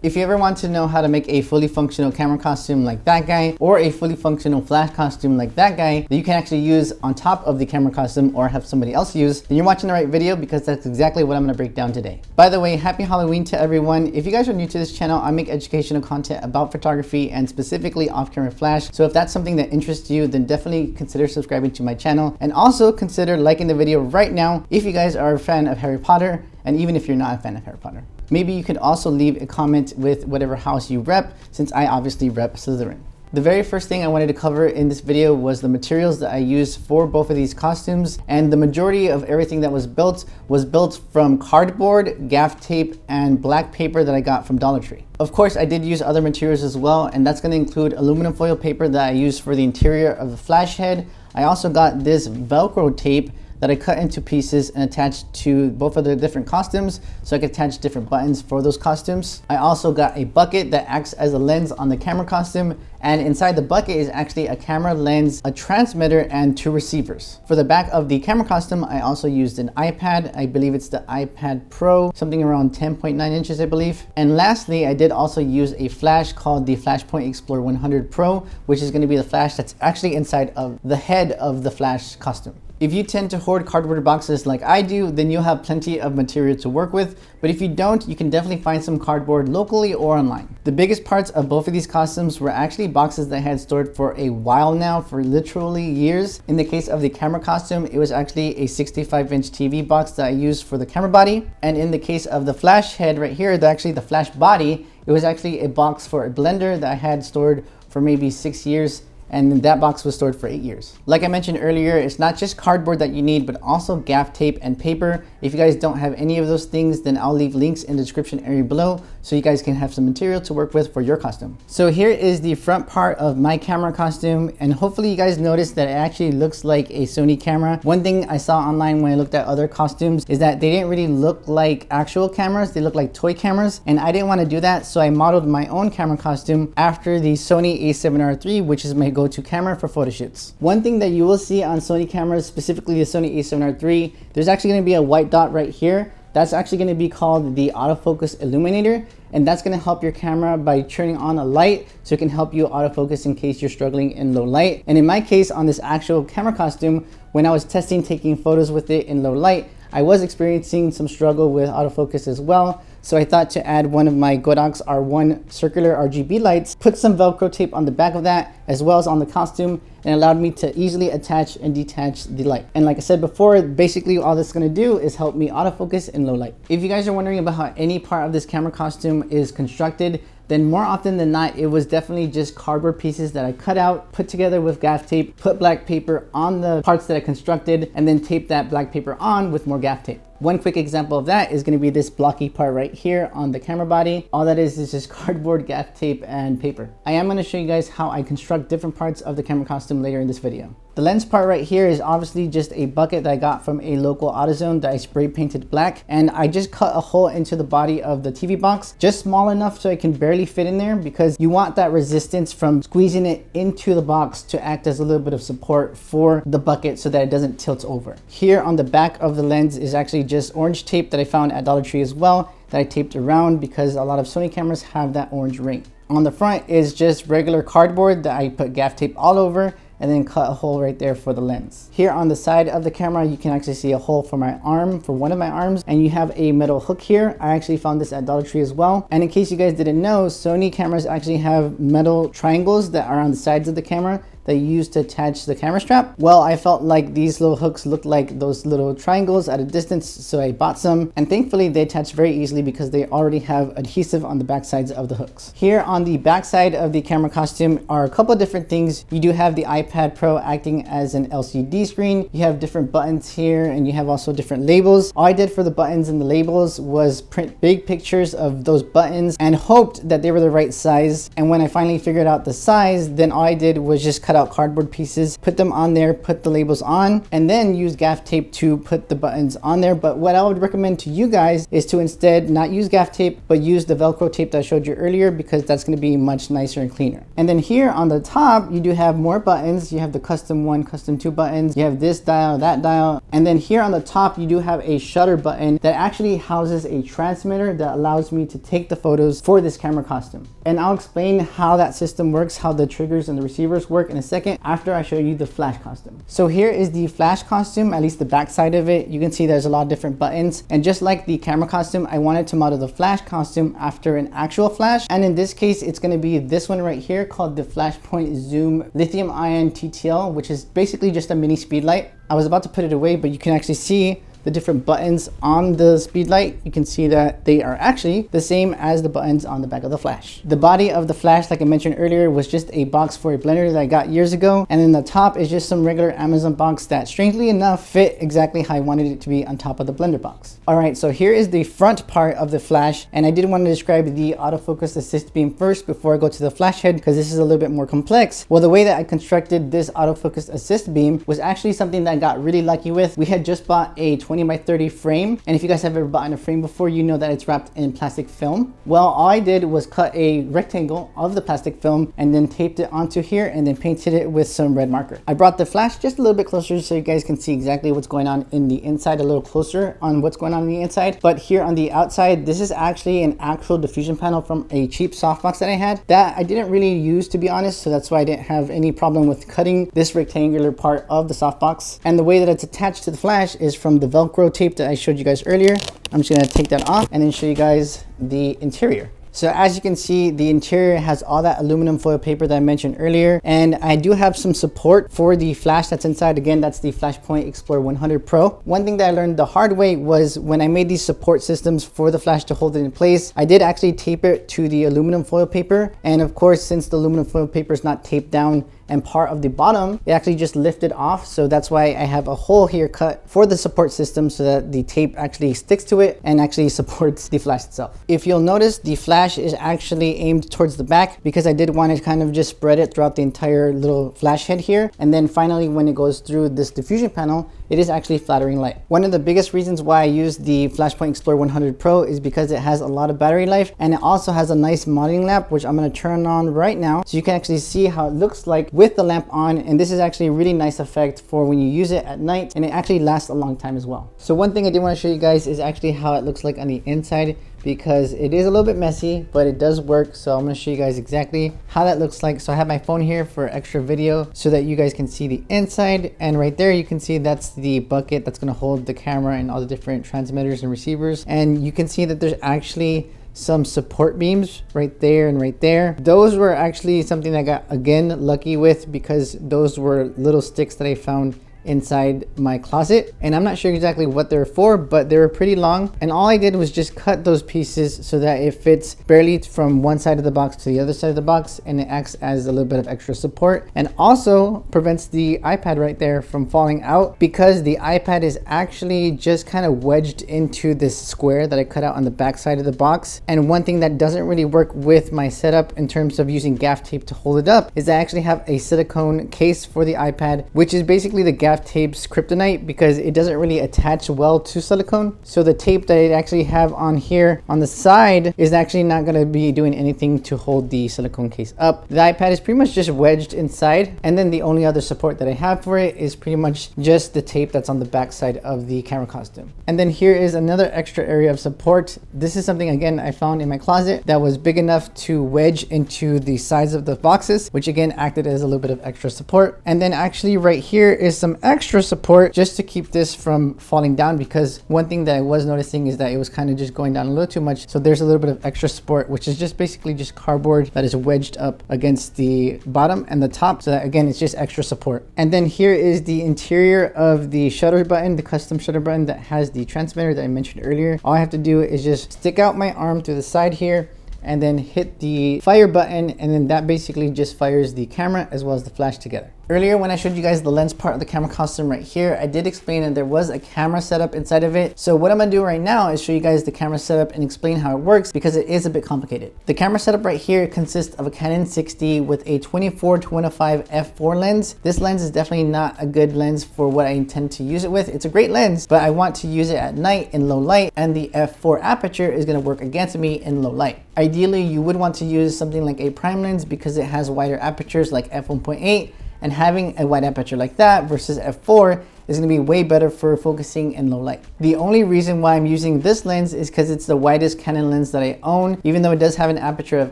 If you ever want to know how to make a fully functional camera costume like that guy, or a fully functional flash costume like that guy that you can actually use on top of the camera costume or have somebody else use, then you're watching the right video, because that's exactly what I'm going to break down today. By the way, happy Halloween to everyone. If you guys are new to this channel, I make educational content about photography and specifically off-camera flash. So if that's something that interests you, then definitely consider subscribing to my channel, and also consider liking the video right now if you guys are a fan of Harry Potter, and even if you're not a fan of Harry Potter. Maybe you could also leave a comment with whatever house you rep, since I obviously rep Slytherin. The very first thing I wanted to cover in this video was the materials that I used for both of these costumes, and the majority of everything that was built from cardboard, gaff tape, and black paper that I got from Dollar Tree. Of course, I did use other materials as well, and that's going to include aluminum foil paper that I used for the interior of the flash head. I also got this Velcro tape that I cut into pieces and attached to both of the different costumes, so I could attach different buttons for those costumes. I also got a bucket that acts as a lens on the camera costume, and inside the bucket is actually a camera lens, a transmitter, and 2 receivers. For the back of the camera costume, I also used an iPad. I believe it's the iPad Pro, something around 10.9 inches, I believe. And lastly, I did also use a flash called the Flashpoint Explorer 100 Pro, which is going to be the flash that's actually inside of the head of the flash costume. If you tend to hoard cardboard boxes like I do, then you'll have plenty of material to work with. But if you don't, you can definitely find some cardboard locally or online. The biggest parts of both of these costumes were actually boxes that I had stored for a while now, for literally years. In the case of the camera costume, it was actually a 65-inch TV box that I used for the camera body. And in the case of the flash head right here, actually the flash body, it was actually a box for a blender that I had stored for maybe 6 years. And that box was stored for 8 years. Like I mentioned earlier, it's not just cardboard that you need, but also gaff tape and paper. If you guys don't have any of those things, then I'll leave links in the description area below so you guys can have some material to work with for your costume. So here is the front part of my camera costume, and hopefully you guys noticed that it actually looks like a Sony camera. One thing I saw online when I looked at other costumes is that they didn't really look like actual cameras, they look like toy cameras, and I didn't want to do that, so I modeled my own camera costume after the Sony a7R III, which is my go-to camera for photo shoots. One thing that you will see on Sony cameras, specifically the Sony a7R III, there's actually going to be a white dot right here. That's actually going to be called the autofocus illuminator, and that's going to help your camera by turning on a light so it can help you autofocus in case you're struggling in low light. And in my case, on this actual camera costume, when I was testing taking photos with it in low light, I was experiencing some struggle with autofocus as well. So I thought to add one of my Godox R1 circular RGB lights, put some Velcro tape on the back of that as well as on the costume, and allowed me to easily attach and detach the light. And like I said before, basically all this is going to do is help me autofocus in low light. If you guys are wondering about how any part of this camera costume is constructed, then more often than not, it was definitely just cardboard pieces that I cut out, put together with gaff tape, put black paper on the parts that I constructed, and then tape that black paper on with more gaff tape. One quick example of that is going to be this blocky part right here on the camera body. All that is just cardboard, gaff tape, and paper. I am going to show you guys how I construct different parts of the camera costume later in this video. The lens part right here is obviously just a bucket that I got from a local AutoZone that I spray painted black, and I just cut a hole into the body of the TV box, just small enough so I can barely fit in there, because you want that resistance from squeezing it into the box to act as a little bit of support for the bucket so that it doesn't tilt over. Here on the back of the lens is actually just orange tape that I found at Dollar Tree as well, that I taped around because a lot of Sony cameras have that orange ring. On the front is just regular cardboard that I put gaff tape all over, and then cut a hole right there for the lens. Here on the side of the camera, you can actually see a hole for my arm, for one of my arms, and you have a metal hook here. I actually found this at Dollar Tree as well. And in case you guys didn't know, Sony cameras actually have metal triangles that are on the sides of the camera that you use to attach the camera strap. Well, I felt like these little hooks looked like those little triangles at a distance, so I bought some, and thankfully they attach very easily because they already have adhesive on the back sides of the hooks. Here on the back side of the camera costume are a couple of different things. You do have the iPad Pro acting as an LCD screen. You have different buttons here, and you have also different labels. All I did for the buttons and the labels was print big pictures of those buttons and hoped that they were the right size. And when I finally figured out the size, then all I did was just cut cut out cardboard pieces, put them on there, put the labels on, and then use gaff tape to put the buttons on there. But what I would recommend to you guys is to instead not use gaff tape, but use the Velcro tape that I showed you earlier, because that's going to be much nicer and cleaner. And then here on the top, you do have more buttons. You have the custom 1, custom 2 buttons. You have this dial, that dial. And then here on the top, you do have a shutter button that actually houses a transmitter that allows me to take the photos for this camera costume. And I'll explain how that system works, how the triggers and the receivers work in a second after I show you the flash costume. So here is the flash costume, at least the back side of it. You can see there's a lot of different buttons. And just like the camera costume, I wanted to model the flash costume after an actual flash. And in this case, it's going to be this one right here called the Flashpoint Zoom Lithium Ion TTL, which is basically just a mini speed light. I was about to put it away, but you can actually see the different buttons on the speed light. You can see that they are actually the same as the buttons on the back of the flash. The body of the flash, like I mentioned earlier, was just a box for a blender that I got years ago. And then the top is just some regular Amazon box that, strangely enough, fit exactly how I wanted it to be on top of the blender box. All right, so here is the front part of the flash. And I did want to describe the autofocus assist beam first before I go to the flash head, because this is a little bit more complex. Well, the way that I constructed this autofocus assist beam was actually something that I got really lucky with. We had just bought a 20 by 30 frame, and if you guys have ever bought a frame before, you know that it's wrapped in plastic film. Well, all I did was cut a rectangle of the plastic film and then taped it onto here and then painted it with some red marker. I brought the flash just a little bit closer so you guys can see exactly what's going on in the inside, a little closer on what's going on the inside. But here on the outside, this is actually an actual diffusion panel from a cheap softbox that I had that I didn't really use, to be honest, so that's why I didn't have any problem with cutting this rectangular part of the softbox. And the way that it's attached to the flash is from the Velcro tape that I showed you guys earlier. I'm just gonna take that off and then show you guys the interior. So as you can see, the interior has all that aluminum foil paper that I mentioned earlier. And I do have some support for the flash that's inside. Again, that's the Flashpoint Explorer 100 Pro. One thing that I learned the hard way was when I made these support systems for the flash to hold it in place, I did actually tape it to the aluminum foil paper. And of course, since the aluminum foil paper is not taped down and part of the bottom, it actually just lifted off. So that's why I have a hole here cut for the support system so that the tape actually sticks to it and actually supports the flash itself. If you'll notice, the flash is actually aimed towards the back because I did want to kind of just spread it throughout the entire little flash head here. And then finally, when it goes through this diffusion panel, it is actually flattering light. One of the biggest reasons why I use the Flashpoint Explorer 100 Pro is because it has a lot of battery life, and it also has a nice modeling lamp, which I'm going to turn on right now so you can actually see how it looks like with the lamp on. And this is actually a really nice effect for when you use it at night, and it actually lasts a long time as well. So one thing I did want to show you guys is actually how it looks like on the inside, because it is a little bit messy, but it does work. So I'm going to show you guys exactly how that looks like. So I have my phone here for extra video so that you guys can see the inside. And right there, you can see that's the bucket that's going to hold the camera and all the different transmitters and receivers. And you can see that there's actually some support beams right there and right there. Those were actually something I got, again, lucky with, because those were little sticks that I found inside my closet, and I'm not sure exactly what they're for, but they were pretty long. And all I did was just cut those pieces so that it fits barely from one side of the box to the other side of the box, and it acts as a little bit of extra support and also prevents the iPad right there from falling out, because the iPad is actually just kind of wedged into this square that I cut out on the back side of the box. And one thing that doesn't really work with my setup in terms of using gaff tape to hold it up is I actually have a silicone case for the iPad, which is basically the gaff tape's kryptonite, because it doesn't really attach well to silicone. So the tape that I actually have on here on the side is actually not going to be doing anything to hold the silicone case up. The iPad is pretty much just wedged inside, and then the only other support that I have for it is pretty much just the tape that's on the back side of the camera costume. And then here is another extra area of support. This is something, again, I found in my closet that was big enough to wedge into the sides of the boxes, which again acted as a little bit of extra support. And then actually right here is some extra support just to keep this from falling down, because one thing that I was noticing is that it was kind of just going down a little too much. So there's a little bit of extra support, which is just basically just cardboard that is wedged up against the bottom and the top. So that, again, it's just extra support. And then here is the interior of the shutter button, the custom shutter button that has the transmitter that I mentioned earlier. All I have to do is just stick out my arm through the side here and then hit the fire button, and then that basically just fires the camera as well as the flash together. Earlier when I showed you guys the lens part of the camera costume right here, I did explain that there was a camera setup inside of it. So what I'm gonna do right now is show you guys the camera setup and explain how it works because it is a bit complicated. The camera setup right here consists of a Canon 60 with a 24-105 f4 lens. This lens is definitely not a good lens for what I intend to use it with. It's a great lens, but I want to use it at night in low light, and the f4 aperture is gonna work against me in low light. Ideally, you would want to use something like a prime lens because it has wider apertures like f1.8, and having a wide aperture like that versus f4 is going to be way better for focusing in low light. The only reason why I'm using this lens is because it's the widest Canon lens that I own. Even though it does have an aperture of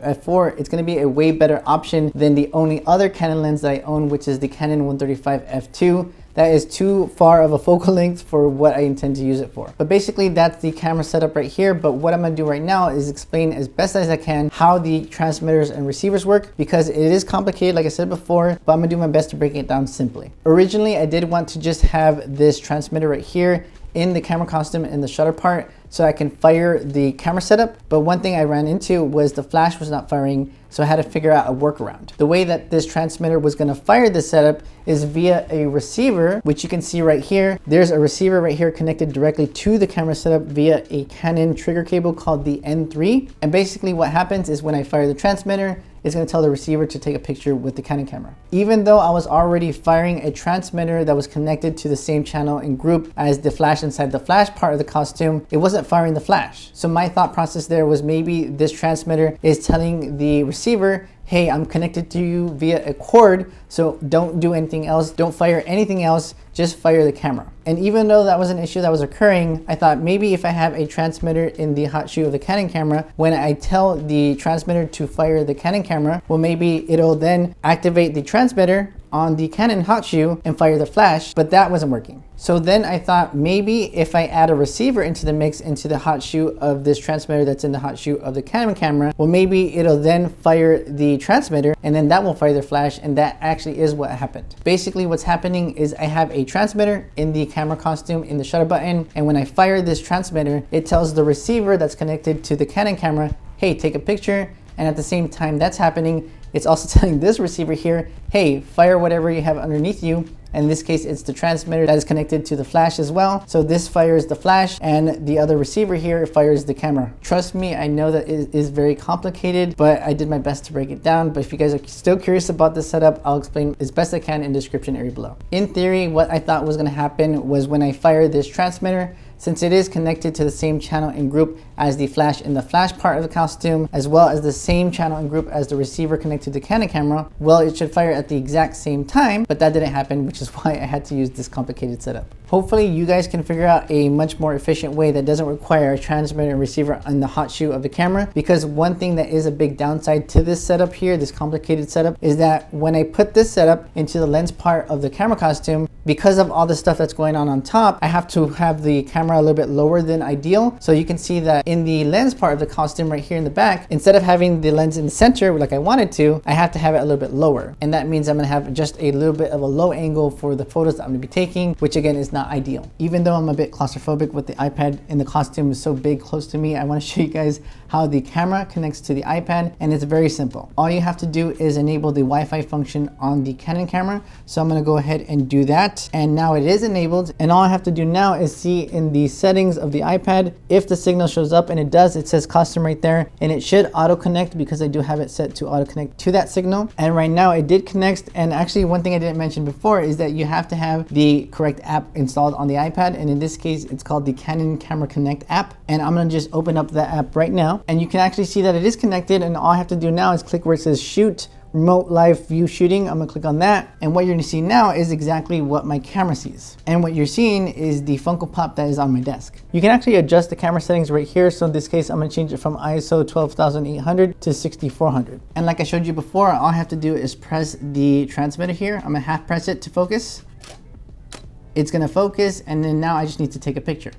f4, it's going to be a way better option than the only other Canon lens that I own, which is the Canon 135 f2. That is too far of a focal length for what I intend to use it for. But basically that's the camera setup right here. But what I'm gonna do right now is explain as best as I can how the transmitters and receivers work, because it is complicated, like I said before, but I'm gonna do my best to break it down simply. Originally, I did want to just have this transmitter right here in the camera costume in the shutter part so I can fire the camera setup. But one thing I ran into was the flash was not firing, so I had to figure out a workaround. The way that this transmitter was gonna fire this setup is via a receiver, which you can see right here. There's a receiver right here connected directly to the camera setup via a Canon trigger cable called the N3. And basically what happens is when I fire the transmitter, it's going to tell the receiver to take a picture with the Canon camera. Even though I was already firing a transmitter that was connected to the same channel and group as the flash inside the flash part of the costume, it wasn't firing the flash. So my thought process there was maybe this transmitter is telling the receiver, hey, I'm connected to you via a cord, so don't do anything else, don't fire anything else, just fire the camera. And even though that was an issue that was occurring, I thought maybe if I have a transmitter in the hot shoe of the Canon camera, when I tell the transmitter to fire the Canon camera, well, maybe it'll then activate the transmitter on the Canon hot shoe and fire the flash, but that wasn't working. So then I thought maybe if I add a receiver into the mix into the hot shoe of this transmitter that's in the hot shoe of the Canon camera, well, maybe it'll then fire the transmitter and then that will fire the flash, and that actually is what happened. Basically what's happening is I have a transmitter in the camera costume in the shutter button, and when I fire this transmitter, it tells the receiver that's connected to the Canon camera, hey, take a picture, and at the same time that's happening, it's also telling this receiver here, hey, fire whatever you have underneath you. And in this case, it's the transmitter that is connected to the flash as well. So this fires the flash and the other receiver here fires the camera. Trust me, I know that it is very complicated, but I did my best to break it down. But if you guys are still curious about this setup, I'll explain as best I can in the description area below. In theory, what I thought was gonna happen was when I fire this transmitter, since it is connected to the same channel and group as the flash in the flash part of the costume, as well as the same channel and group as the receiver connected to the Canon camera, well, it should fire at the exact same time, but that didn't happen, which is why I had to use this complicated setup. Hopefully you guys can figure out a much more efficient way that doesn't require a transmitter and receiver on the hot shoe of the camera, because one thing that is a big downside to this setup here, this complicated setup, is that when I put this setup into the lens part of the camera costume, because of all the stuff that's going on top, I have to have the camera a little bit lower than ideal. So you can see that in the lens part of the costume right here in the back, instead of having the lens in the center like I wanted to, I have to have it a little bit lower. And that means I'm gonna have just a little bit of a low angle for the photos that I'm gonna be taking, which again is not ideal. Even though I'm a bit claustrophobic with the iPad and the costume is so big close to me, I wanna show you guys how the camera connects to the iPad, and it's very simple. All you have to do is enable the Wi-Fi function on the Canon camera. So I'm gonna go ahead and do that. And now it is enabled. And all I have to do now is see in the settings of the iPad, if the signal shows up, and it does, it says custom right there, and it should auto connect because I do have it set to auto connect to that signal. And right now it did connect. And actually one thing I didn't mention before is that you have to have the correct app installed on the iPad. And in this case, it's called the Canon Camera Connect app. And I'm gonna just open up that app right now. And you can actually see that it is connected, and all I have to do now is click where it says shoot, remote live view shooting. I'm gonna click on that, and what you're gonna see now is exactly what my camera sees. And what you're seeing is the Funko Pop that is on my desk. You can actually adjust the camera settings right here. So in this case, I'm gonna change it from ISO 12800 to 6400. And like I showed you before, all I have to do is press the transmitter here. I'm gonna half press it to focus. It's gonna focus, and then now I just need to take a picture.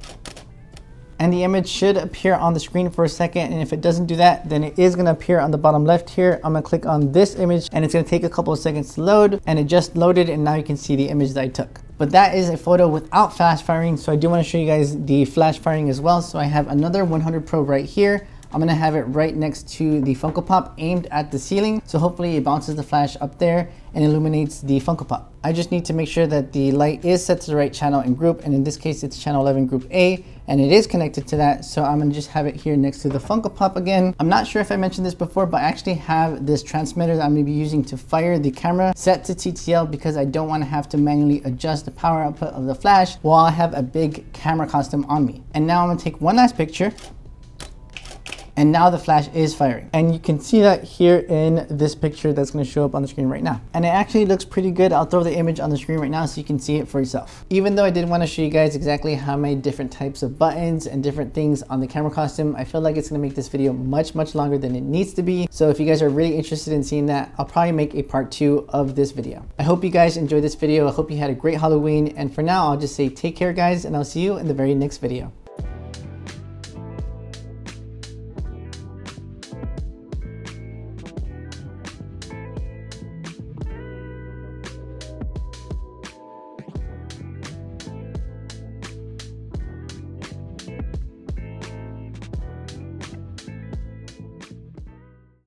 And the image should appear on the screen for a second. And if it doesn't do that, then it is gonna appear on the bottom left here. I'm gonna click on this image, and it's gonna take a couple of seconds to load, and it just loaded, and now you can see the image that I took. But that is a photo without flash firing. So I do wanna show you guys the flash firing as well. So I have another 100 Pro right here. I'm gonna have it right next to the Funko Pop aimed at the ceiling. So hopefully it bounces the flash up there and illuminates the Funko Pop. I just need to make sure that the light is set to the right channel and group, and in this case it's channel 11 group A, and it is connected to that. So I'm gonna just have it here next to the Funko Pop again. I'm not sure if I mentioned this before, but I actually have this transmitter that I'm gonna be using to fire the camera set to TTL because I don't wanna have to manually adjust the power output of the flash while I have a big camera costume on me. And now I'm gonna take one last picture. And now the flash is firing. And you can see that here in this picture that's gonna show up on the screen right now. And it actually looks pretty good. I'll throw the image on the screen right now so you can see it for yourself. Even though I did wanna show you guys exactly how many different types of buttons and different things on the camera costume, I feel like it's gonna make this video much longer than it needs to be. So if you guys are really interested in seeing that, I'll probably make a part 2 of this video. I hope you guys enjoyed this video. I hope you had a great Halloween. And for now, I'll just say take care, guys, and I'll see you in the very next video.